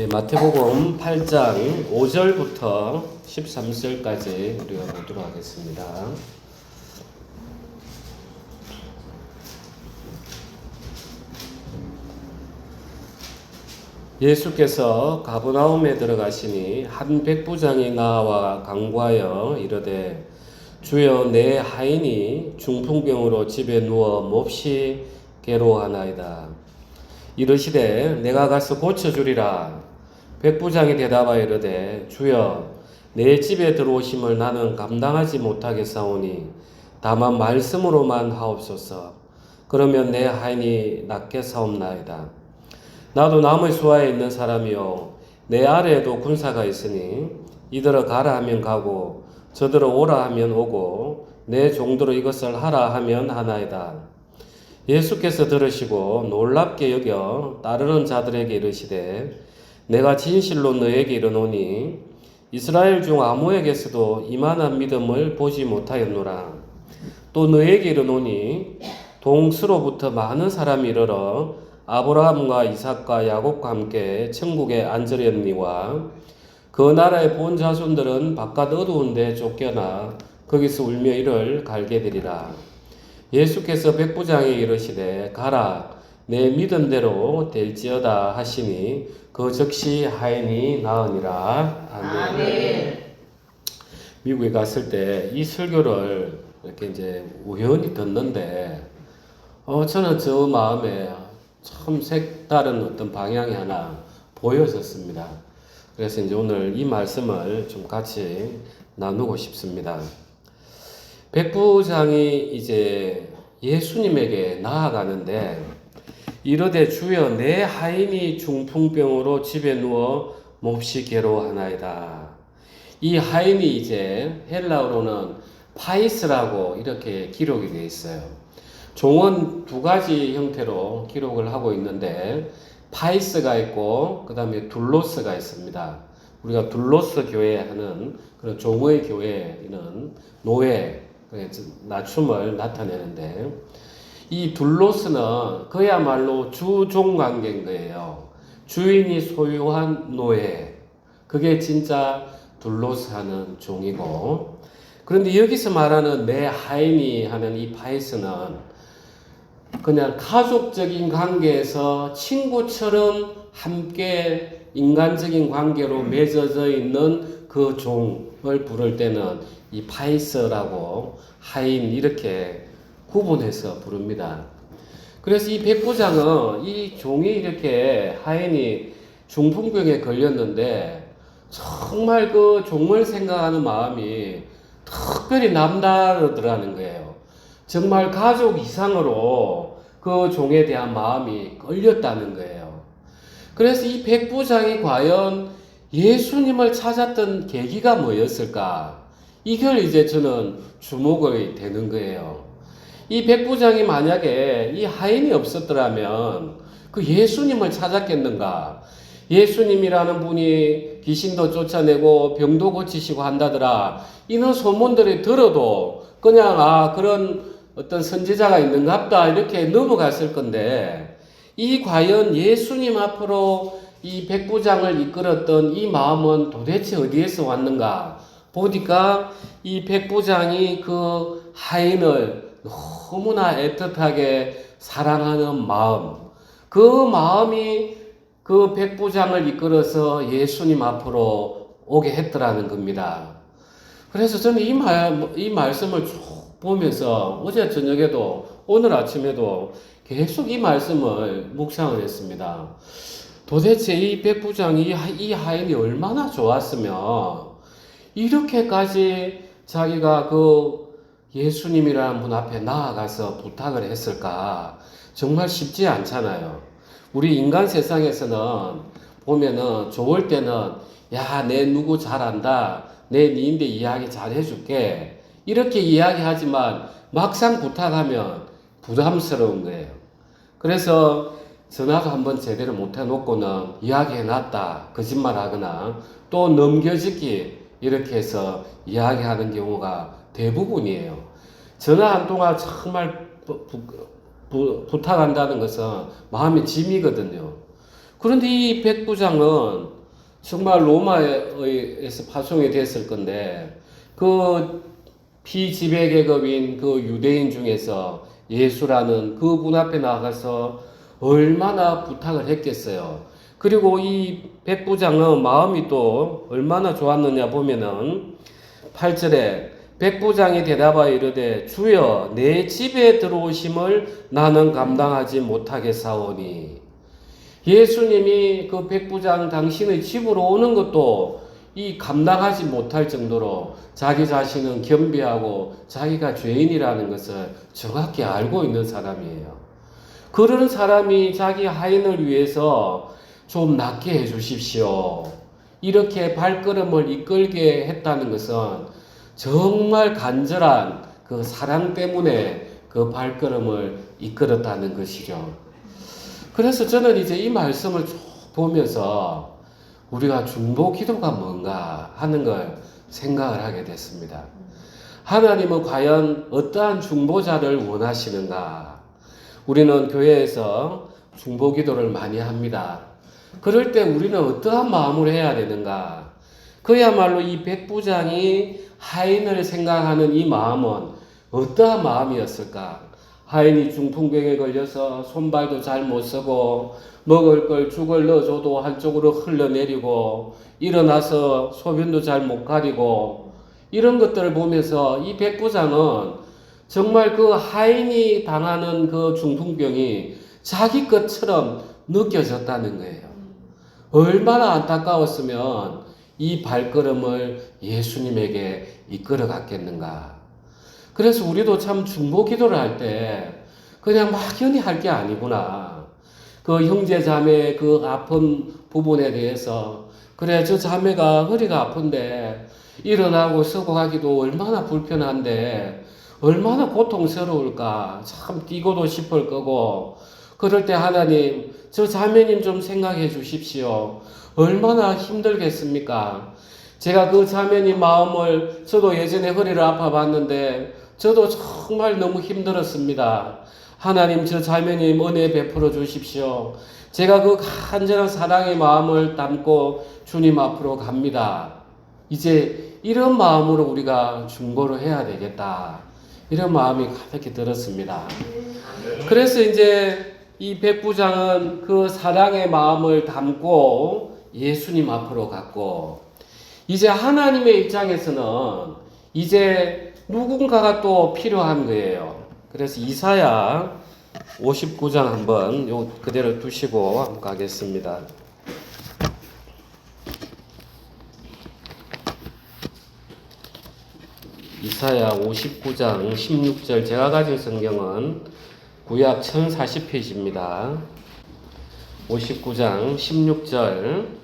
마태복음 8장 5절부터 13절까지 우리가 보도록 하겠습니다. 예수께서 가버나움에 들어가시니 한 백부장이 나와 간구하여 이르되 주여 내 하인이 중풍병으로 집에 누워 몹시 괴로워하나이다. 이르시되 내가 가서 고쳐주리라. 백부장이 대답하여 이르되 주여 내 집에 들어오심을 나는 감당하지 못하겠사오니 다만 말씀으로만 하옵소서. 그러면 내 하인이 낫게 사옵나이다. 나도 남의 수하에 있는 사람이요 내 아래에도 군사가 있으니 이들어 가라 하면 가고 저들어 오라 하면 오고 내 종도로 이것을 하라 하면 하나이다. 예수께서 들으시고 놀랍게 여겨 따르는 자들에게 이르시되 내가 진실로 너에게 이르노니 이스라엘 중 아무에게서도 이만한 믿음을 보지 못하였노라. 또 너에게 이르노니 동서로부터 많은 사람이 이르러 아브라함과 이삭과 야곱과 함께 천국에 앉으렸니와 그 나라의 본 자손들은 바깥 어두운 데 쫓겨나 거기서 울며 이를 갈게 되리라. 예수께서 백부장에 이르시되 가라 내 믿음대로 될지어다 하시니 그 즉시 하인이 나으니라. 아멘. 미국에 갔을 때 이 설교를 이렇게 이제 우연히 듣는데 저는 저 마음에 참 색다른 어떤 방향이 하나 보여졌습니다. 그래서 이제 오늘 이 말씀을 좀 같이 나누고 싶습니다. 백부장이 이제 예수님에게 나아가는데 이르되 주여 내 하인이 중풍병으로 집에 누워 몹시 괴로워하나이다. 이 하인이 이제 헬라어로는 파이스라고 이렇게 기록이 되어 있어요. 종은 두 가지 형태로 기록을 하고 있는데 파이스가 있고 그 다음에 둘로스가 있습니다. 우리가 둘로스 교회 하는 그런 종의 교회는 노예 낮춤을 나타내는데 이 둘로스는 그야말로 주종 관계인 거예요. 주인이 소유한 노예, 그게 진짜 둘로스 하는 종이고, 그런데 여기서 말하는 내 하인이 하는 이 파이스는 그냥 가족적인 관계에서 친구처럼 함께 인간적인 관계로 맺어져 있는 그 종을 부를 때는 이 파이스라고 하인 이렇게 구분해서 부릅니다. 그래서 이 백부장은 이 종이 이렇게 하인이 중풍병에 걸렸는데 정말 그 종을 생각하는 마음이 특별히 남다르더라는 거예요. 정말 가족 이상으로 그 종에 대한 마음이 끌렸다는 거예요. 그래서 이 백부장이 과연 예수님을 찾았던 계기가 뭐였을까? 이걸 이제 저는 주목이 되는 거예요. 이 백부장이 만약에 이 하인이 없었더라면 그 예수님을 찾았겠는가? 예수님이라는 분이 귀신도 쫓아내고 병도 고치시고 한다더라. 이런 소문들이 들어도 그냥 그런 어떤 선지자가 있는갑다 이렇게 넘어갔을 건데 이 과연 예수님 앞으로 이 백부장을 이끌었던 이 마음은 도대체 어디에서 왔는가? 보니까 이 백부장이 그 하인을 너무나 애틋하게 사랑하는 마음, 그 마음이 그 백부장을 이끌어서 예수님 앞으로 오게 했더라는 겁니다. 그래서 저는 이 말씀을 쭉 보면서 어제 저녁에도 오늘 아침에도 계속 이 말씀을 묵상을 했습니다. 도대체 이 백부장이 이 하인이 얼마나 좋았으면 이렇게까지 자기가 그 예수님이라는 분 앞에 나아가서 부탁을 했을까? 정말 쉽지 않잖아요. 우리 인간 세상에서는 보면은 좋을 때는 야, 내 누구 잘 안다. 내 니인데 이야기 잘 해줄게. 이렇게 이야기하지만 막상 부탁하면 부담스러운 거예요. 그래서 전화도 한번 제대로 못 해놓고는 이야기해놨다. 거짓말하거나 또 넘겨짓기 이렇게 해서 이야기하는 경우가 대부분이에요. 전화 한 통화 정말 부탁한다는 것은 마음의 짐이거든요. 그런데 이 백부장은 정말 로마에서 파송이 됐을 건데 그 피지배계급인 그 유대인 중에서 예수라는 그분 앞에 나가서 얼마나 부탁을 했겠어요. 그리고 이 백부장은 마음이 또 얼마나 좋았느냐 보면은 8절에 백부장이 대답하여 이르되 주여 내 집에 들어오심을 나는 감당하지 못하겠사오니. 예수님이 그 백부장 당신의 집으로 오는 것도 이 감당하지 못할 정도로 자기 자신은 겸비하고 자기가 죄인이라는 것을 정확히 알고 있는 사람이에요. 그런 사람이 자기 하인을 위해서 좀 낫게 해 주십시오. 이렇게 발걸음을 이끌게 했다는 것은 정말 간절한 그 사랑 때문에 그 발걸음을 이끌었다는 것이죠. 그래서 저는 이제 이 말씀을 쭉 보면서 우리가 중보 기도가 뭔가 하는 걸 생각을 하게 됐습니다. 하나님은 과연 어떠한 중보자를 원하시는가? 우리는 교회에서 중보 기도를 많이 합니다. 그럴 때 우리는 어떠한 마음으로 해야 되는가? 그야말로 이 백부장이 하인을 생각하는 이 마음은 어떠한 마음이었을까? 하인이 중풍병에 걸려서 손발도 잘 못 쓰고 먹을 걸 죽을 넣어줘도 한쪽으로 흘러내리고 일어나서 소변도 잘 못 가리고 이런 것들을 보면서 이 백부장은 정말 그 하인이 당하는 그 중풍병이 자기 것처럼 느껴졌다는 거예요. 얼마나 안타까웠으면 이 발걸음을 예수님에게 이끌어 갔겠는가. 그래서 우리도 참 중보 기도를 할 때 그냥 막연히 할 게 아니구나. 그 형제 자매의 그 아픈 부분에 대해서 그래 저 자매가 허리가 아픈데 일어나고 서고 가기도 얼마나 불편한데 얼마나 고통스러울까. 참 뛰고도 싶을 거고 그럴 때 하나님 저 자매님 좀 생각해 주십시오. 얼마나 힘들겠습니까? 제가 그 자매님 마음을 저도 예전에 허리를 아파봤는데 저도 정말 너무 힘들었습니다. 하나님 저 자매님 은혜 베풀어 주십시오. 제가 그 간절한 사랑의 마음을 담고 주님 앞으로 갑니다. 이제 이런 마음으로 우리가 중보를 해야 되겠다. 이런 마음이 가볍게 들었습니다. 그래서 이제 이 백부장은 그 사랑의 마음을 담고 예수님 앞으로 갔고 이제 하나님의 입장에서는 이제 누군가가 또 필요한 거예요. 그래서 이사야 59장 한번 요 그대로 두시고 한번 가겠습니다. 이사야 59장 16절 제가 가진 성경은 구약 1040페이지입니다. 59장 16절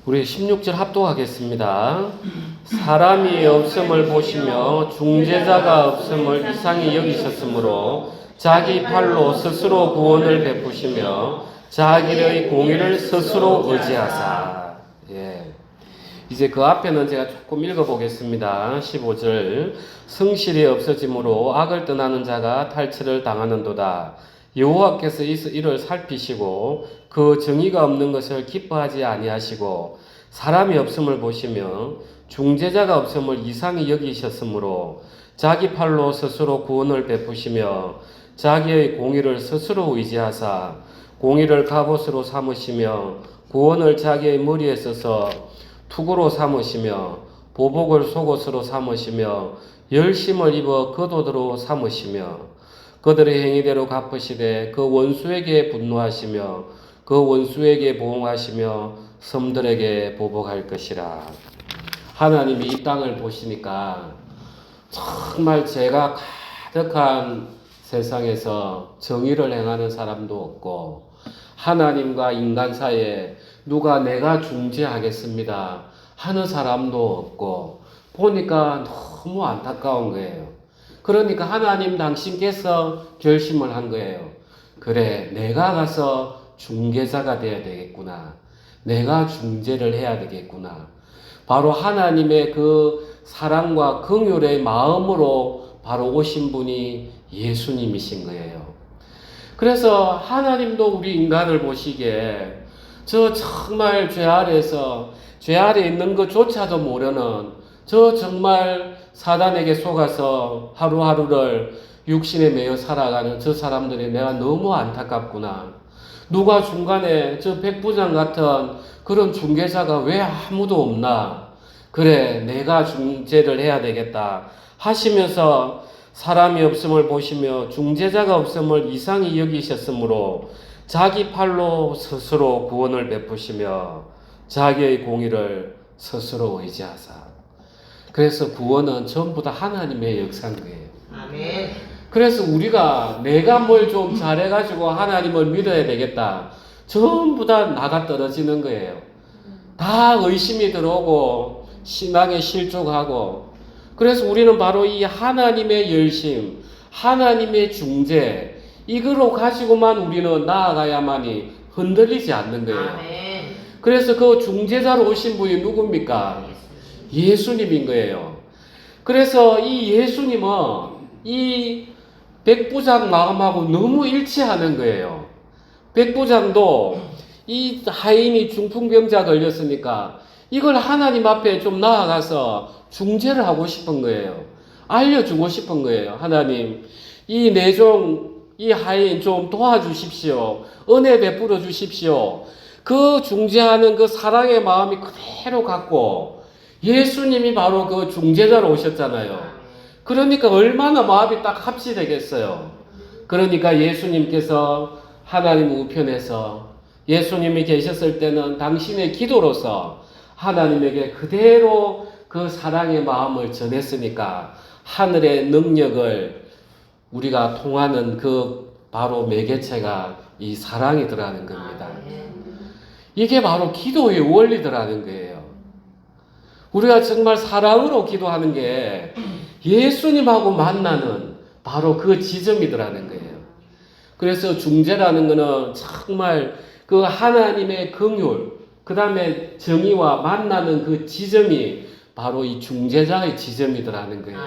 우리 16절 합독하겠습니다. 사람이 없음을 보시며 중재자가 없음을 이상히 여기셨으므로 자기 팔로 스스로 구원을 베푸시며 자기의 공의를 스스로 의지하사. 예. 이제 그 앞에는 제가 조금 읽어보겠습니다. 15절 성실이 없어지므로 악을 떠나는 자가 탈취를 당하는도다. 여호와께서 이를 살피시고 그 정의가 없는 것을 기뻐하지 아니하시고 사람이 없음을 보시며 중재자가 없음을 이상히 여기셨으므로 자기 팔로 스스로 구원을 베푸시며 자기의 공의를 스스로 의지하사 공의를 갑옷으로 삼으시며 구원을 자기의 머리에 써서 투구로 삼으시며 보복을 속옷으로 삼으시며 열심을 입어 겉옷으로 삼으시며 그들의 행위대로 갚으시되 그 원수에게 분노하시며 그 원수에게 보응하시며 섬들에게 보복할 것이라. 하나님이 이 땅을 보시니까 정말 죄가 가득한 세상에서 정의를 행하는 사람도 없고 하나님과 인간 사이에 누가 내가 중재하겠습니다 하는 사람도 없고 보니까 너무 안타까운 거예요. 그러니까 하나님 당신께서 결심을 한 거예요. 그래, 내가 가서 중개자가 돼야 되겠구나. 내가 중재를 해야 되겠구나. 바로 하나님의 그 사랑과 긍휼의 마음으로 바로 오신 분이 예수님이신 거예요. 그래서 하나님도 우리 인간을 보시기에 저 정말 죄 아래 있는 것조차도 모르는 저 정말 사단에게 속아서 하루하루를 육신에 매여 살아가는 저 사람들이 내가 너무 안타깝구나. 누가 중간에 저 백부장 같은 그런 중개자가 왜 아무도 없나. 그래, 내가 중재를 해야 되겠다 하시면서 사람이 없음을 보시며 중재자가 없음을 이상히 여기셨으므로 자기 팔로 스스로 구원을 베푸시며 자기의 공의를 스스로 의지하사. 그래서 구원은 전부 다 하나님의 역사인 거예요. 아멘. 그래서 우리가 내가 뭘 좀 잘해가지고 하나님을 믿어야 되겠다. 전부 다 나가 떨어지는 거예요. 다 의심이 들어오고 신앙에 실족하고. 그래서 우리는 바로 이 하나님의 열심, 하나님의 중재, 이거로 가지고만 우리는 나아가야만이 흔들리지 않는 거예요. 아멘. 그래서 그 중재자로 오신 분이 누굽니까? 예수님인 거예요. 그래서 이 예수님은 이 백부장 마음하고 너무 일치하는 거예요. 백부장도 이 하인이 중풍병자 걸렸으니까 이걸 하나님 앞에 좀 나아가서 중재를 하고 싶은 거예요. 알려주고 싶은 거예요. 하나님, 이 내종, 이 하인 좀 도와주십시오. 은혜 베풀어 주십시오. 그 중재하는 그 사랑의 마음이 그대로 갖고 예수님이 바로 그 중재자로 오셨잖아요. 그러니까 얼마나 마음이 딱 합치되겠어요. 그러니까 예수님께서 하나님 우편에서 예수님이 계셨을 때는 당신의 기도로서 하나님에게 그대로 그 사랑의 마음을 전했으니까 하늘의 능력을 우리가 통하는 그 바로 매개체가 이 사랑이더라는 겁니다. 이게 바로 기도의 원리더라는 거예요. 우리가 정말 사랑으로 기도하는 게 예수님하고 만나는 바로 그 지점이더라는 거예요. 그래서 중재라는 것은 정말 그 하나님의 긍휼, 그 다음에 정의와 만나는 그 지점이 바로 이 중재자의 지점이더라는 거예요.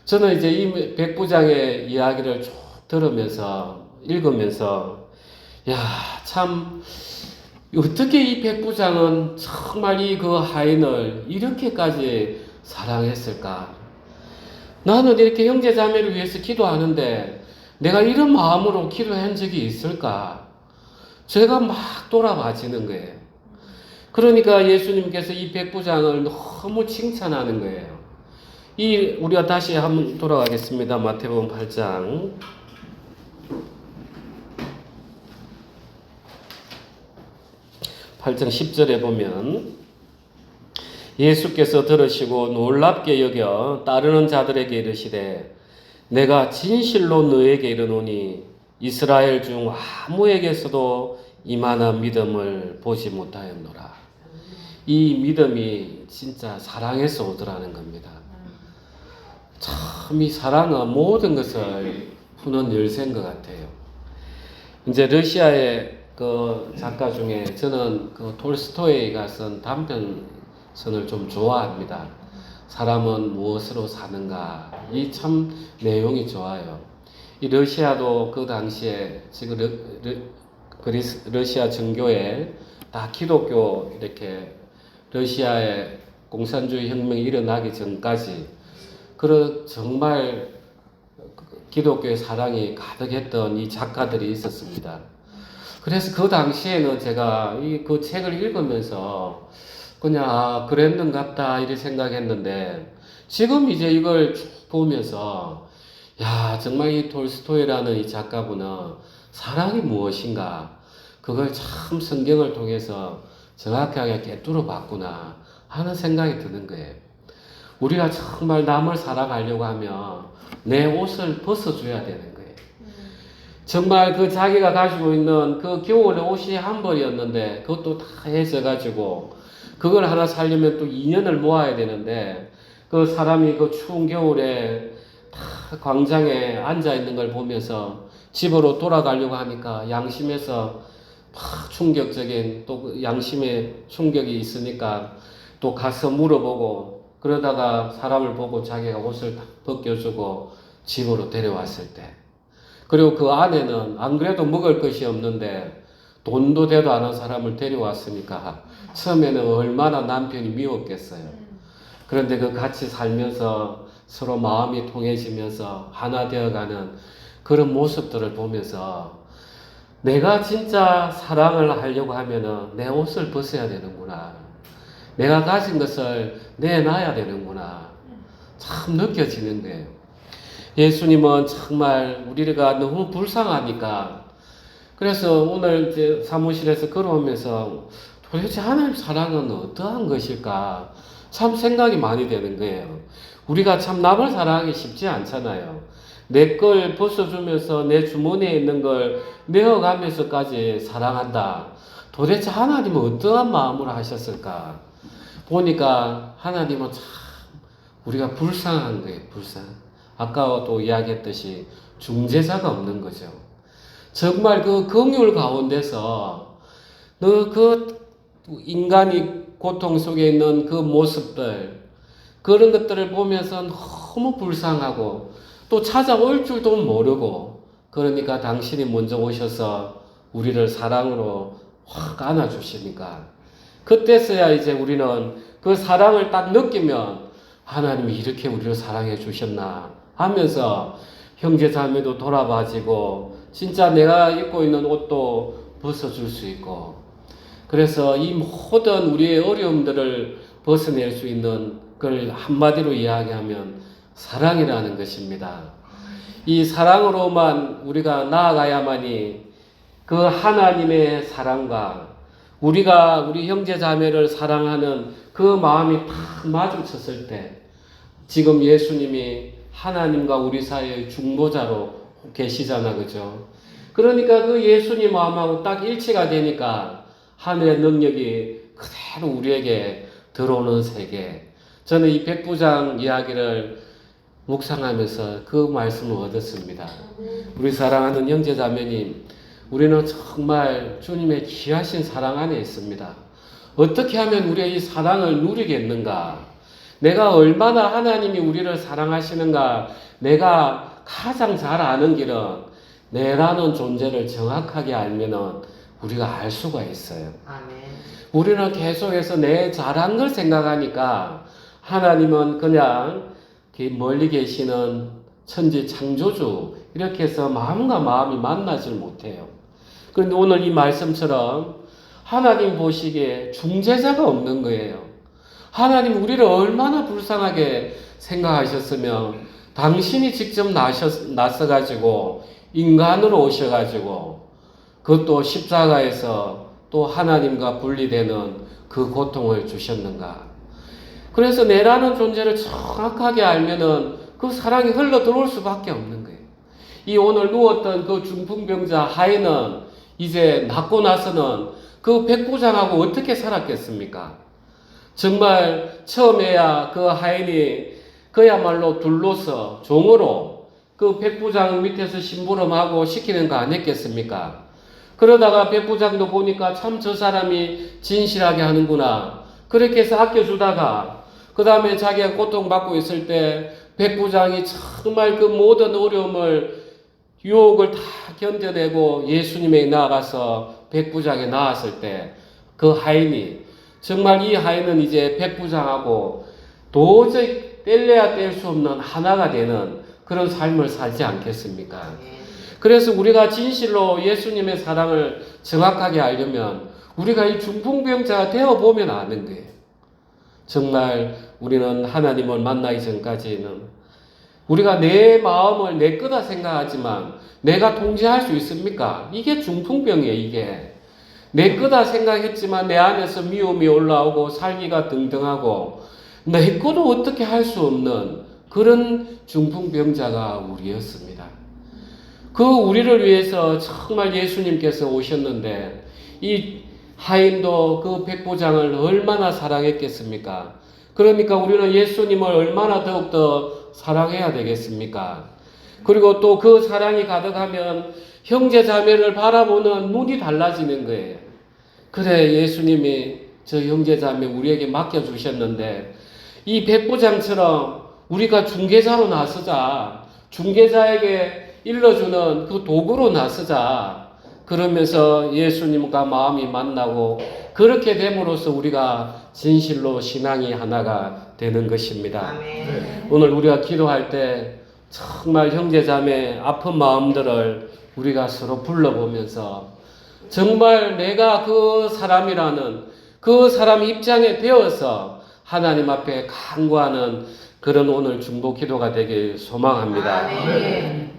저는 이제 이 백부장의 이야기를 쭉 들으면서, 읽으면서, 야, 참, 어떻게 이 백부장은 정말 이 그 하인을 이렇게까지 사랑했을까? 나는 이렇게 형제 자매를 위해서 기도하는데 내가 이런 마음으로 기도한 적이 있을까? 제가 막 돌아봐지는 거예요. 그러니까 예수님께서 이 백부장을 너무 칭찬하는 거예요. 우리가 다시 한번 돌아가겠습니다. 마태복음 8장. 8장 10절에 보면 예수께서 들으시고 놀랍게 여겨 따르는 자들에게 이르시되 내가 진실로 너에게 이르노니 이스라엘 중 아무에게서도 이만한 믿음을 보지 못하였노라. 이 믿음이 진짜 사랑에서 오더라는 겁니다. 참 이 사랑은 모든 것을 푸는 열쇠인 것 같아요. 이제 러시아의 그 작가 중에 저는 그 톨스토이가 쓴 단편선을 좀 좋아합니다. 사람은 무엇으로 사는가. 이 참 내용이 좋아요. 이 러시아도 그 당시에 지금 러시아 정교회 다 기독교 이렇게 러시아의 공산주의 혁명이 일어나기 전까지 그런 정말 기독교의 사랑이 가득했던 이 작가들이 있었습니다. 그래서 그 당시에는 제가 그 책을 읽으면서 그냥 그랬는갑다 이렇게 생각했는데 지금 이제 이걸 쭉 보면서 야 정말 이 톨스토이라는 이 작가분은 사랑이 무엇인가 그걸 참 성경을 통해서 정확하게 깨뚫어 봤구나 하는 생각이 드는 거예요. 우리가 정말 남을 사랑하려고 하면 내 옷을 벗어줘야 되는 거예요. 정말 그 자기가 가지고 있는 그 겨울에 옷이 한 벌이었는데 그것도 다 해져가지고 그걸 하나 살려면 또 2년을 모아야 되는데 그 사람이 그 추운 겨울에 다 광장에 앉아 있는 걸 보면서 집으로 돌아가려고 하니까 양심에서 막 충격적인 또 양심의 충격이 있으니까 또 가서 물어보고 그러다가 사람을 보고 자기가 옷을 딱 벗겨주고 집으로 데려왔을 때 그리고 그 아내는 안 그래도 먹을 것이 없는데 돈도 되도 않은 사람을 데려왔으니까 처음에는 얼마나 남편이 미웠겠어요. 그런데 그 같이 살면서 서로 마음이 통해지면서 하나 되어가는 그런 모습들을 보면서 내가 진짜 사랑을 하려고 하면은 내 옷을 벗어야 되는구나. 내가 가진 것을 내놔야 되는구나. 참 느껴지는 거예요. 예수님은 정말 우리가 너무 불쌍하니까 그래서 오늘 이제 사무실에서 걸어오면서 도대체 하나님 사랑은 어떠한 것일까 참 생각이 많이 되는 거예요. 우리가 참 남을 사랑하기 쉽지 않잖아요. 내 걸 벗어주면서 내 주머니에 있는 걸 내어가면서까지 사랑한다. 도대체 하나님은 어떠한 마음으로 하셨을까? 보니까 하나님은 참 우리가 불쌍한 거예요. 불쌍. 아까도 이야기했듯이 중재자가 없는 거죠. 정말 그 긍휼 가운데서 그 인간이 고통 속에 있는 그 모습들 그런 것들을 보면서 너무 불쌍하고 또 찾아올 줄도 모르고 그러니까 당신이 먼저 오셔서 우리를 사랑으로 확 안아주시니까 그때서야 이제 우리는 그 사랑을 딱 느끼면 하나님이 이렇게 우리를 사랑해 주셨나 하면서 형제 자매도 돌아봐지고 진짜 내가 입고 있는 옷도 벗어줄 수 있고 그래서 이 모든 우리의 어려움들을 벗어낼 수 있는 걸 한마디로 이야기하면 사랑이라는 것입니다. 이 사랑으로만 우리가 나아가야만이 그 하나님의 사랑과 우리가 우리 형제 자매를 사랑하는 그 마음이 딱 마주쳤을 때 지금 예수님이 하나님과 우리 사이의 중보자로 계시잖아, 그죠? 그러니까 그 예수님 마음하고 딱 일치가 되니까 하늘의 능력이 그대로 우리에게 들어오는 세계. 저는 이 백부장 이야기를 묵상하면서 그 말씀을 얻었습니다. 우리 사랑하는 형제 자매님, 우리는 정말 주님의 귀하신 사랑 안에 있습니다. 어떻게 하면 우리의 이 사랑을 누리겠는가? 내가 얼마나 하나님이 우리를 사랑하시는가? 내가 가장 잘 아는 길은 내라는 존재를 정확하게 알면은 우리가 알 수가 있어요. 아멘. 우리는 계속해서 내 잘한 걸 생각하니까 하나님은 그냥 멀리 계시는 천지 창조주 이렇게 해서 마음과 마음이 만나질 못해요. 그런데 오늘 이 말씀처럼 하나님 보시기에 중재자가 없는 거예요. 하나님 우리를 얼마나 불쌍하게 생각하셨으면 당신이 직접 나서가지고 인간으로 오셔가지고 그것도 십자가에서 또 하나님과 분리되는 그 고통을 주셨는가. 그래서 내라는 존재를 정확하게 알면은 그 사랑이 흘러 들어올 수밖에 없는 거예요. 이 오늘 누웠던 그 중풍병자 하인은 이제 낫고 나서는 그 백부장하고 어떻게 살았겠습니까? 정말 처음에야 그 하인이 그야말로 둘러서 종으로 그 백부장 밑에서 심부름하고 시키는 거 아니겠습니까? 그러다가 백부장도 보니까 참 저 사람이 진실하게 하는구나. 그렇게 해서 아껴주다가 그 다음에 자기가 고통받고 있을 때 백부장이 정말 그 모든 어려움을 유혹을 다 견뎌내고 예수님에 나아가서 백부장에 나왔을 때 그 하인이 정말 이 하인은 이제 백부장하고 도저히 뗄래야 뗄 수 없는 하나가 되는 그런 삶을 살지 않겠습니까? 그래서 우리가 진실로 예수님의 사랑을 정확하게 알려면 우리가 이 중풍병자가 되어보면 아는 거예요. 정말 우리는 하나님을 만나기 전까지는 우리가 내 마음을 내 거다 생각하지만 내가 통제할 수 있습니까? 이게 중풍병이에요. 이게 내 거다 생각했지만 내 안에서 미움이 올라오고 살기가 등등하고 내 거도 어떻게 할 수 없는 그런 중풍병자가 우리였습니다. 그 우리를 위해서 정말 예수님께서 오셨는데 이 하인도 그 백부장을 얼마나 사랑했겠습니까? 그러니까 우리는 예수님을 얼마나 더욱더 사랑해야 되겠습니까? 그리고 또 그 사랑이 가득하면 형제 자매를 바라보는 눈이 달라지는 거예요. 그래 예수님이 저 형제 자매 우리에게 맡겨주셨는데 이 백부장처럼 우리가 중개자로 나서자. 중개자에게 일러주는 그 도구로 나서자. 그러면서 예수님과 마음이 만나고 그렇게 됨으로써 우리가 진실로 신앙이 하나가 되는 것입니다. 아멘. 오늘 우리가 기도할 때 정말 형제자매 아픈 마음들을 우리가 서로 불러보면서 정말 내가 그 사람이라는 그 사람 입장에 되어서 하나님 앞에 간구하는 그런 오늘 중보 기도가 되길 소망합니다. 아멘.